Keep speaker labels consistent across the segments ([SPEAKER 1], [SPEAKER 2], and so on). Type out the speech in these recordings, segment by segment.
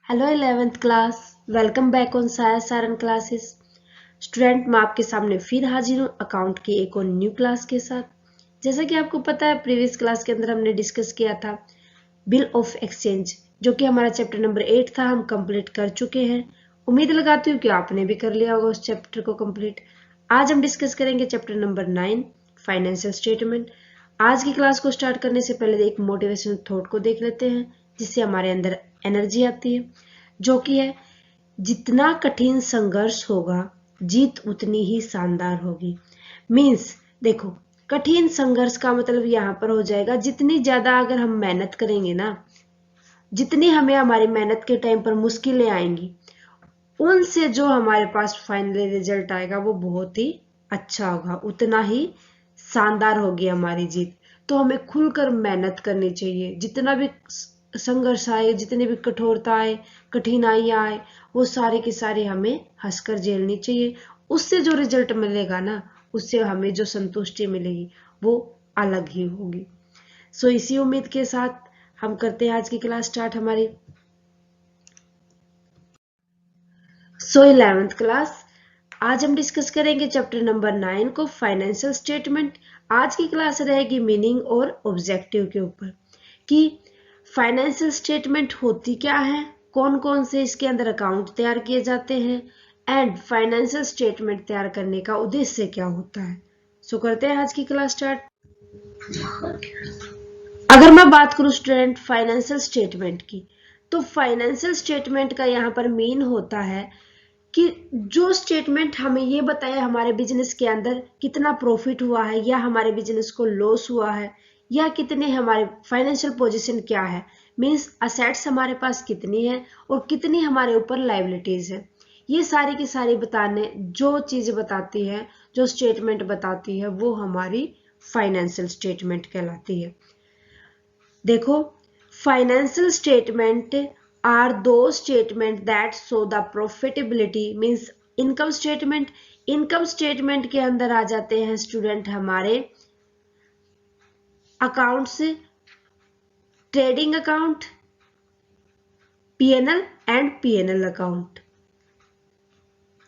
[SPEAKER 1] Hello 11th class, welcome back on Saran classes. Student, मैं आपके सामने फिर हाजिर हूँ अकाउंट की एक और न्यू क्लास के साथ। जैसा कि आपको पता है, प्रीवियस क्लास के अंदर हमने डिस्कस किया था बिल ऑफ एक्सचेंज, जो कि हमारा चैप्टर नंबर 8 था। हम कंप्लीट कर चुके हैं। उम्मीद लगाती हूँ कि आपने भी कर लिया होगा उस चैप्टर को कंप्लीट। आज हम डिस्कस करेंगे चैप्टर नंबर 9, फाइनेंशियल स्टेटमेंट। आज की क्लास को स्टार्ट करने से पहले एक मोटिवेशनल थॉट को देख लेते हैं, जिससे हमारे अंदर एनर्जी आती है, जो कि है जितना कठिन संघर्ष होगा जीत उतनी ही शानदार होगी। मीन्स देखो, कठिन संघर्ष का मतलब यहाँ पर हो जाएगा जितनी ज्यादा अगर हम मेहनत करेंगे ना, जितनी हमें हमारी मेहनत के टाइम पर मुश्किलें आएंगी, उनसे जो हमारे पास फाइनली रिजल्ट आएगा वो बहुत ही अच्छा होगा, उतना ही शानदार होगी हमारी जीत। तो हमें खुलकर मेहनत करनी चाहिए। जितना भी संघर्ष आए, जितनी भी कठोरता आए, कठिनाइयां आए, वो सारी की सारी हमें हंसकर झेलनी चाहिए। उससे जो रिजल्ट मिलेगा ना, उससे हमें जो संतुष्टि मिलेगी वो अलग ही होगी। सो इसी उम्मीद के साथ हम करते हैं आज की क्लास स्टार्ट हमारी। सो 11th क्लास, आज हम डिस्कस करेंगे चैप्टर नंबर 9 को, फाइनेंशियल स्टेटमेंट। आज की क्लास रहेगी मीनिंग और ऑब्जेक्टिव के ऊपर कि फाइनेंशियल स्टेटमेंट होती क्या है, कौन कौन से इसके अंदर अकाउंट तैयार किए जाते हैं, एंड फाइनेंशियल स्टेटमेंट तैयार करने का उद्देश्य क्या होता है। सो करते हैं आज की क्लास स्टार्ट। अगर मैं बात करूं स्टूडेंट फाइनेंशियल स्टेटमेंट की, तो फाइनेंशियल स्टेटमेंट का यहाँ पर मेन होता है कि जो स्टेटमेंट हमें ये बताए हमारे बिजनेस के अंदर कितना प्रॉफिट हुआ है, या हमारे बिजनेस को लॉस हुआ है, या कितने हमारे फाइनेंशियल पोजीशन क्या है, मींस असेट्स हमारे पास कितनी है और कितनी हमारे ऊपर लायबिलिटीज है। ये सारी की सारी बताने जो चीजें बताती है, जो स्टेटमेंट बताती है, वो हमारी फाइनेंशियल स्टेटमेंट कहलाती है। देखो, financial statement are those statement that show the profitability, means income statement. Income statement के अंदर आ जाते हैं स्टूडेंट हमारे accounts, trading account, PNL and PNL account.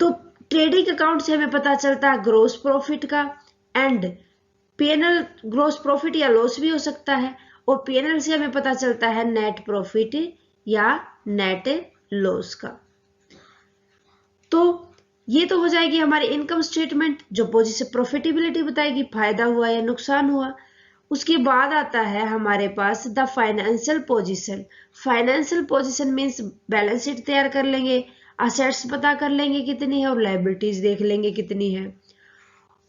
[SPEAKER 1] तो ट्रेडिंग अकाउंट से हमें पता चलता है ग्रोस प्रॉफिट का, एंड पीएनएल ग्रोस प्रॉफिट या लॉस भी हो सकता है, और पीएनएल से हमें पता चलता है नेट प्रॉफिट या नेट लॉस का। तो ये तो हो जाएगी हमारी इनकम स्टेटमेंट, जो पोजीशन प्रॉफिटेबिलिटी बताएगी, फायदा हुआ या नुकसान हुआ। उसके बाद आता है हमारे पास the financial position. Financial position means balance sheet तैयार कर लेंगे, असेट्स पता कर लेंगे कितनी है, और लायबिलिटीज देख लेंगे कितनी है,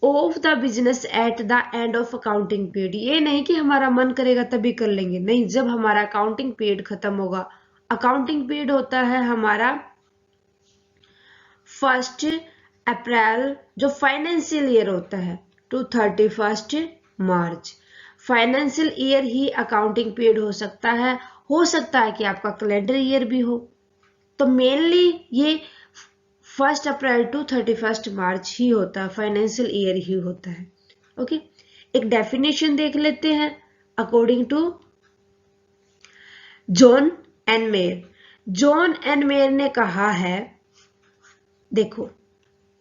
[SPEAKER 1] of the business at the end of accounting period. ये नहीं कि हमारा मन करेगा तभी कर लेंगे, नहीं, जब हमारा अकाउंटिंग पीरियड खत्म होगा। अकाउंटिंग पीरियड होता है हमारा 1 अप्रैल, जो फाइनेंशियल ईयर होता है, टू 31 मार्च। फाइनेंशियल ईयर ही अकाउंटिंग पीरियड हो सकता है कि आपका कैलेंडर ईयर भी हो। तो मेनली ये 1 अप्रैल टू 31 मार्च ही होता है, फाइनेंशियल ईयर ही होता है। ओके, एक डेफिनेशन देख लेते हैं according to John and Meyer. John and Meyer ने कहा है, देखो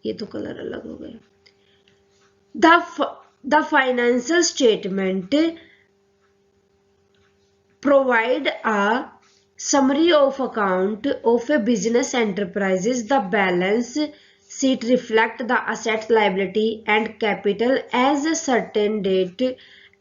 [SPEAKER 1] ये तो कलर अलग हो गया। The financial statement provide a summary of account of a business enterprises. The balance sheet reflect the assets, liability and capital as a certain date,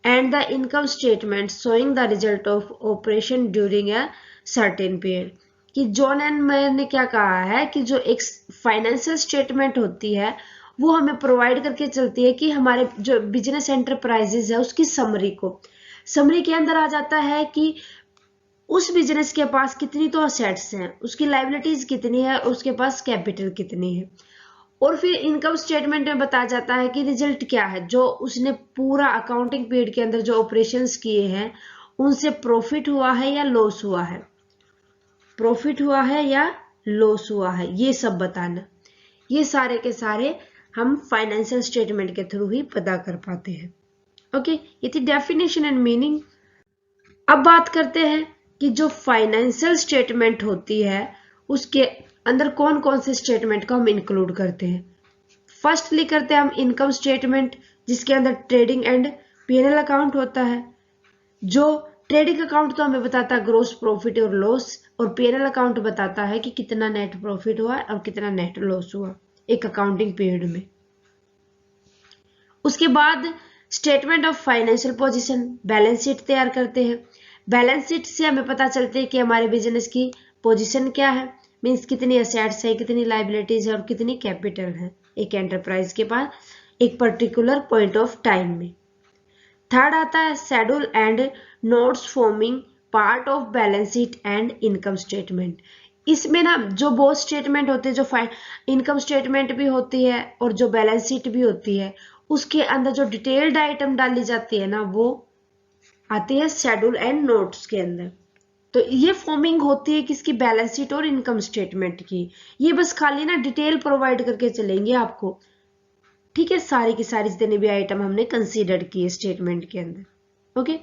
[SPEAKER 1] and the income statement showing the result of operation during a certain period. कि John and Meyer ने क्या कहा है कि जो एक financial statement होती है वो हमें प्रोवाइड करके चलती है कि हमारे जो बिजनेस एंटरप्राइजेज है उसकी समरी को, समरी के अंदर आ जाता है कि उस बिजनेस के पास कितनी तो असेट्स हैं, उसकी लायबिलिटीज कितनी है, उसके पास कैपिटल कितनी है, और फिर इनकम स्टेटमेंट में बताया जाता है कि रिजल्ट क्या है, जो उसने पूरा अकाउंटिंग पीरियड के अंदर जो ऑपरेशंस किए हैं उनसे प्रॉफिट हुआ है या लॉस हुआ है, प्रॉफिट हुआ है या लॉस हुआ है, ये सब बताना। ये सारे के सारे हम फाइनेंशियल स्टेटमेंट के थ्रू ही पता कर पाते हैं। ओके, ये थी डेफिनेशन एंड मीनिंग। अब बात करते हैं कि जो फाइनेंशियल स्टेटमेंट होती है उसके अंदर कौन कौन से स्टेटमेंट को हम इंक्लूड करते हैं। फर्स्टली करते हैं हम इनकम स्टेटमेंट, जिसके अंदर ट्रेडिंग एंड P&L अकाउंट होता है। जो ट्रेडिंग अकाउंट तो हमें बताता है ग्रोस प्रॉफिट और लॉस, और P&L अकाउंट बताता है कि कितना नेट प्रॉफिट हुआ और कितना नेट लॉस हुआ एक अकाउंटिंग पीरियड में। उसके बाद statement of financial position, balance sheet तैयार करते हैं। बैलेंस शीट से हमें पता चलता है कि हमारे बिजनेस की पोजीशन क्या है, मीन्स कितनी एसेट्स है, कितनी लाइबिलिटीज है और कितनी कैपिटल है एक एंटरप्राइज के पास एक पर्टिकुलर पॉइंट ऑफ टाइम में। थर्ड आता है schedule and notes forming part of balance sheet and income statement. इसमें ना जो बहुत स्टेटमेंट होते हैं, जो इनकम स्टेटमेंट भी होती है और जो बैलेंस शीट भी होती है, उसके अंदर जो डिटेल्ड आइटम डाली जाती है ना, वो आती है शेड्यूल एंड नोट्स के अंदर। तो ये फॉर्मिंग होती है किसकी, बैलेंस शीट और इनकम स्टेटमेंट की। ये बस खाली ना डिटेल प्रोवाइड करके चलेंगे आपको, ठीक है, सारी की सारी जितने भी आइटम हमने कंसीडर किए स्टेटमेंट के अंदर। ओके,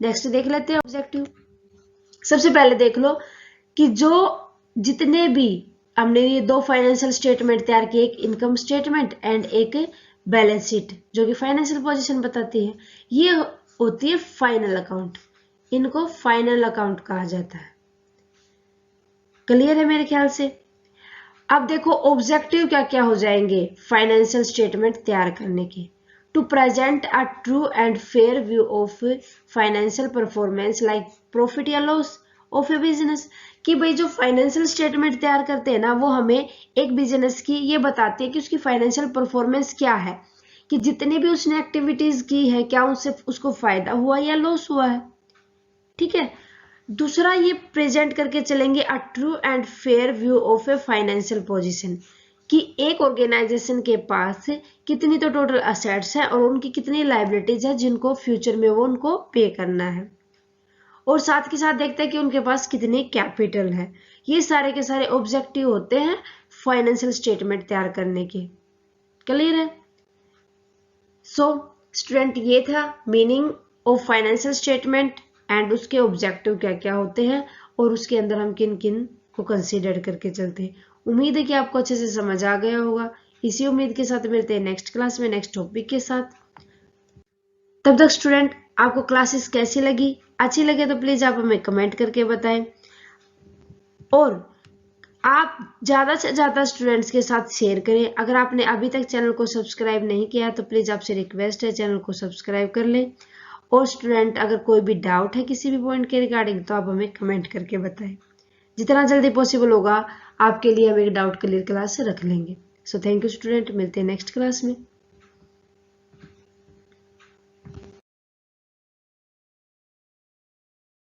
[SPEAKER 1] नेक्स्ट देख लेते हैं ऑब्जेक्टिव। सबसे पहले देख लो कि जो जितने भी हमने ये दो फाइनेंशियल स्टेटमेंट तैयार किए, एक इनकम स्टेटमेंट एंड एक बैलेंस शीट जो कि फाइनेंशियल पोजीशन बताती है, ये होती है फाइनल अकाउंट। इनको फाइनल अकाउंट कहा जाता है। क्लियर है मेरे ख्याल से। अब देखो ऑब्जेक्टिव क्या क्या हो जाएंगे फाइनेंशियल स्टेटमेंट तैयार करने के। To present a true and fair view of financial performance like profit या लॉस ऑफ ए बिजनेस, कि भाई जो फाइनेंशियल स्टेटमेंट तैयार करते हैं ना, वो हमें एक बिजनेस की ये बताती है कि उसकी फाइनेंशियल परफॉर्मेंस क्या है, कि जितनी भी उसने एक्टिविटीज की है क्या उससे उसको फायदा हुआ या लॉस हुआ है। ठीक है, दूसरा ये प्रेजेंट करके चलेंगे अ true and fair view of a financial position, कि एक ऑर्गेनाइजेशन के पास कितनी तो टोटल असेट्स है और उनकी कितनी लायबिलिटीज है जिनको फ्यूचर में वो उनको पे करना है, और साथ के साथ देखते हैं कि उनके पास कितनी कैपिटल है। ये सारे के सारे ऑब्जेक्टिव होते हैं फाइनेंशियल स्टेटमेंट तैयार करने के। क्लियर है। सो स्टूडेंट, ये था meaning of financial statement and उसके ऑब्जेक्टिव क्या क्या होते हैं और उसके अंदर हम किन किन को कंसीडर करके चलते हैं। उम्मीद है कि आपको अच्छे से समझ आ गया होगा। इसी उम्मीद के साथ मिलते हैं नेक्स्ट क्लास में नेक्स्ट टॉपिक के साथ। तब तक स्टूडेंट, आपको क्लासेस कैसी लगी, अच्छी लगे तो प्लीज आप हमें कमेंट करके बताएं, और आप ज्यादा से ज्यादा स्टूडेंट्स के साथ शेयर करें। अगर आपने अभी तक चैनल को सब्सक्राइब नहीं किया तो प्लीज आपसे रिक्वेस्ट है चैनल को सब्सक्राइब कर लें। और स्टूडेंट, अगर कोई भी डाउट है किसी भी पॉइंट के रिगार्डिंग तो आप हमें कमेंट करके बताएं। जितना जल्दी पॉसिबल होगा आपके लिए हम एक डाउट क्लियर क्लास रख लेंगे। सो थैंक यू स्टूडेंट, मिलते हैं नेक्स्ट क्लास में।